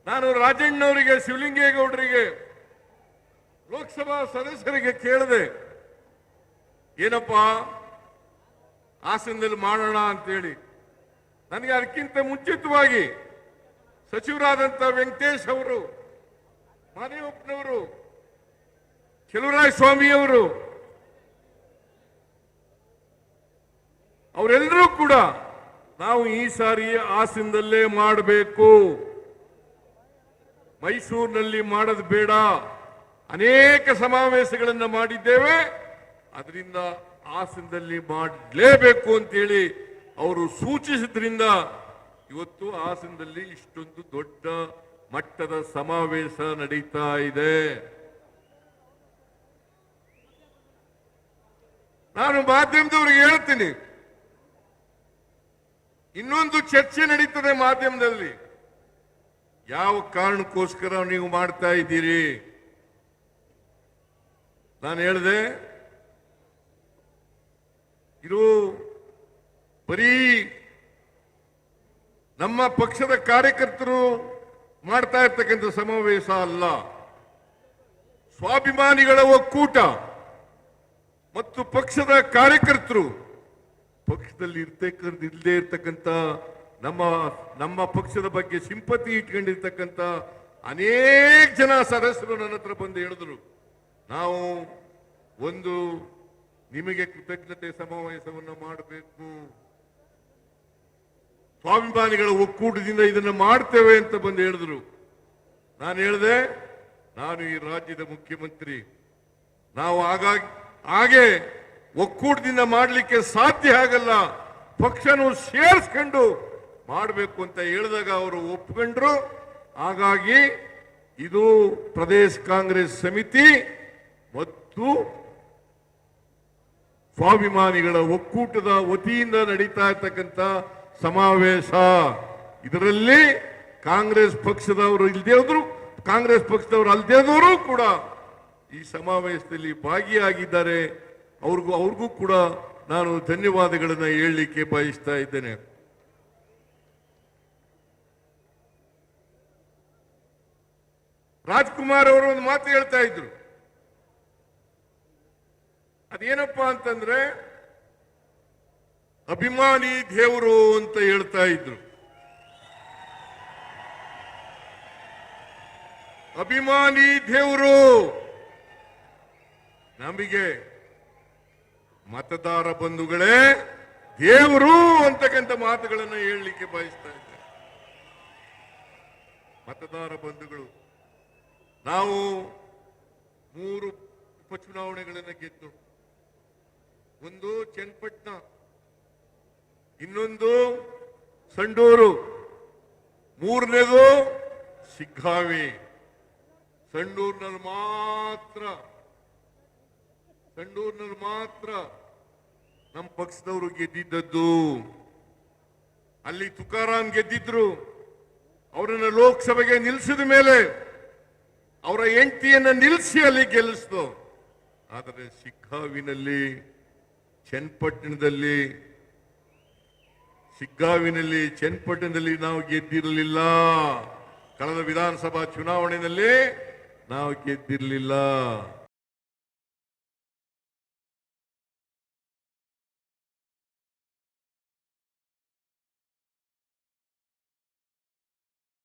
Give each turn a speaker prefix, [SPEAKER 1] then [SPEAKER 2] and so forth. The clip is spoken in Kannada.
[SPEAKER 1] ನಾನು ರಾಜಣ್ಣವರಿಗೆ, ಶಿವಲಿಂಗೇಗೌಡರಿಗೆ, ಲೋಕಸಭಾ ಸದಸ್ಯರಿಗೆ ಕೇಳಿದೆ, ಏನಪ್ಪಾ ಹಾಸನದಲ್ಲಿ ಮಾಡೋಣ ಅಂತೇಳಿ. ನನಗೆ ಅದಕ್ಕಿಂತ ಮುಂಚಿತವಾಗಿ ಸಚಿವರಾದಂಥ ವೆಂಕಟೇಶ್ ಅವರು, ಮಾದೇವಪ್ಪನವರು, ಚೆಲುವರಾಯ ಸ್ವಾಮಿಯವರು, ಅವರೆಲ್ಲರೂ ಕೂಡ ನಾವು ಈ ಸಾರಿ ಹಾಸನದಲ್ಲೇ ಮಾಡಬೇಕು, ಮೈಸೂರಿನಲ್ಲಿ ಮಾಡೋದು ಬೇಡ, ಅನೇಕ ಸಮಾವೇಶಗಳನ್ನು ಮಾಡಿದ್ದೇವೆ, ಅದರಿಂದ ಹಾಸನದಲ್ಲಿ ಮಾಡಲೇಬೇಕು ಅಂತೇಳಿ ಅವರು ಸೂಚಿಸಿದ್ರಿಂದ ಇವತ್ತು ಹಾಸನದಲ್ಲಿ ಇಷ್ಟೊಂದು ದೊಡ್ಡ ಮಟ್ಟದ ಸಮಾವೇಶ ನಡೀತಾ ಇದೆ. ನಾನು ಮಾಧ್ಯಮದವರಿಗೆ ಹೇಳ್ತೀನಿ, ಇನ್ನೊಂದು ಚರ್ಚೆ ನಡೀತದೆ ಮಾಧ್ಯಮದಲ್ಲಿ, ಯಾವ ಕಾರಣಕ್ಕೋಸ್ಕರ ನೀವು ಮಾಡ್ತಾ ಇದ್ದೀರಿ. ನಾನು ಹೇಳಿದೆ, ಇದು ಬರೀ ನಮ್ಮ ಪಕ್ಷದ ಕಾರ್ಯಕರ್ತರು ಮಾಡ್ತಾ ಇರ್ತಕ್ಕಂಥ ಸಮಾವೇಶ ಅಲ್ಲ, ಸ್ವಾಭಿಮಾನಿಗಳ ಒಕ್ಕೂಟ ಮತ್ತು ಪಕ್ಷದ ಕಾರ್ಯಕರ್ತರು, ಪಕ್ಷದಲ್ಲಿ ಇಲ್ಲದೆ ಇರ್ತಕ್ಕಂಥ ನಮ್ಮ ಪಕ್ಷದ ಬಗ್ಗೆ ಸಿಂಪತಿ ಇಟ್ಕೊಂಡಿರ್ತಕ್ಕಂಥ ಅನೇಕ ಜನ ಸದಸ್ಯರು ನನ್ನ ಹತ್ರ ಬಂದು ಹೇಳಿದ್ರು, ನಾವು ಒಂದು ನಿಮಗೆ ಕೃತಜ್ಞತೆ ಸಮಾವೇಶವನ್ನು ಮಾಡಬೇಕು, ಸ್ವಾಭಿಮಾನಿಗಳ ಒಕ್ಕೂಟದಿಂದ ಇದನ್ನು ಮಾಡ್ತೇವೆ ಅಂತ ಬಂದು ಹೇಳಿದ್ರು. ನಾನು ಹೇಳಿದೆ, ನಾನು ಈ ರಾಜ್ಯದ ಮುಖ್ಯಮಂತ್ರಿ, ನಾವು ಹಾಗೆ ಒಕ್ಕೂಟದಿಂದ ಮಾಡಲಿಕ್ಕೆ ಸಾಧ್ಯ ಆಗಲ್ಲ, ಪಕ್ಷನು ಸೇರಿಸ್ಕೊಂಡು ಮಾಡಬೇಕು ಅಂತ ಹೇಳಿದಾಗ ಅವರು ಒಪ್ಕೊಂಡ್ರು. ಹಾಗಾಗಿ ಇದು ಪ್ರದೇಶ ಕಾಂಗ್ರೆಸ್ ಸಮಿತಿ ಮತ್ತು ಸ್ವಾಭಿಮಾನಿಗಳ ಒಕ್ಕೂಟದ ವತಿಯಿಂದ ನಡೀತಾ ಇರ್ತಕ್ಕಂಥ ಸಮಾವೇಶ. ಇದರಲ್ಲಿ ಕಾಂಗ್ರೆಸ್ ಪಕ್ಷದವರು ಇಲ್ಲದೆ ಹೋದ್ರು, ಕಾಂಗ್ರೆಸ್ ಪಕ್ಷದವರು ಅಲ್ಲದೆ ಹೋದ್ರು ಕೂಡ ಈ ಸಮಾವೇಶದಲ್ಲಿ ಭಾಗಿಯಾಗಿದ್ದಾರೆ. ಅವ್ರಿಗೂ ಕೂಡ ನಾನು ಧನ್ಯವಾದಗಳನ್ನು ಹೇಳಲಿಕ್ಕೆ ಬಯಸ್ತಾ ಇದ್ದೇನೆ. ರಾಜ್ಕುಮಾರ್ ಅವರು ಒಂದು ಮಾತು ಹೇಳ್ತಾ ಇದ್ರು, ಅದೇನಪ್ಪಾ ಅಂತಂದ್ರೆ ಅಭಿಮಾನಿ ದೇವರು ಅಂತ ಹೇಳ್ತಾ ಇದ್ರು. ಅಭಿಮಾನಿ ದೇವರು ನಮಗೆ ಮತದಾರ ಬಂಧುಗಳೇ ದೇವರು ಅಂತಕ್ಕಂಥ ಮಾತುಗಳನ್ನು ಹೇಳಲಿಕ್ಕೆ ಬಯಸ್ತಾ ಇದ್ದೆ. ಮತದಾರ ಬಂಧುಗಳು, ನಾವು 3 ಉಪಚುನಾವಣೆಗಳನ್ನು ಗೆದ್ದು, ಒಂದು ಚನ್ನಪಟ್ಟಣ, ಇನ್ನೊಂದು ಸಂಡೂರು, ಮೂರನೇದು ಶಿಗ್ಗಾವಿ. ಸಂಡೂರಿನಲ್ಲಿ ಮಾತ್ರ ನಮ್ಮ ಪಕ್ಷದವರು ಗೆದ್ದಿದ್ದದ್ದು. ಅಲ್ಲಿ ತುಕಾರಾಮ್ ಗೆದ್ದಿದ್ರು, ಅವರನ್ನು ಲೋಕಸಭೆಗೆ ನಿಲ್ಲಿಸಿದ ಮೇಲೆ ಅವರ ಹೆಂಡತಿಯನ್ನ ನಿಲ್ಲಿಸಿ ಅಲ್ಲಿ ಗೆಲ್ಲಿಸ್ತು. ಆದರೆ ಶಿಗ್ಗಾವಿನಲ್ಲಿ, ಚನ್ನಪಟ್ಟಣದಲ್ಲಿ ನಾವು ಗೆದ್ದಿರಲಿಲ್ಲ. ಕಳೆದ ವಿಧಾನಸಭಾ ಚುನಾವಣೆಯಲ್ಲಿ ನಾವು ಗೆದ್ದಿರಲಿಲ್ಲ.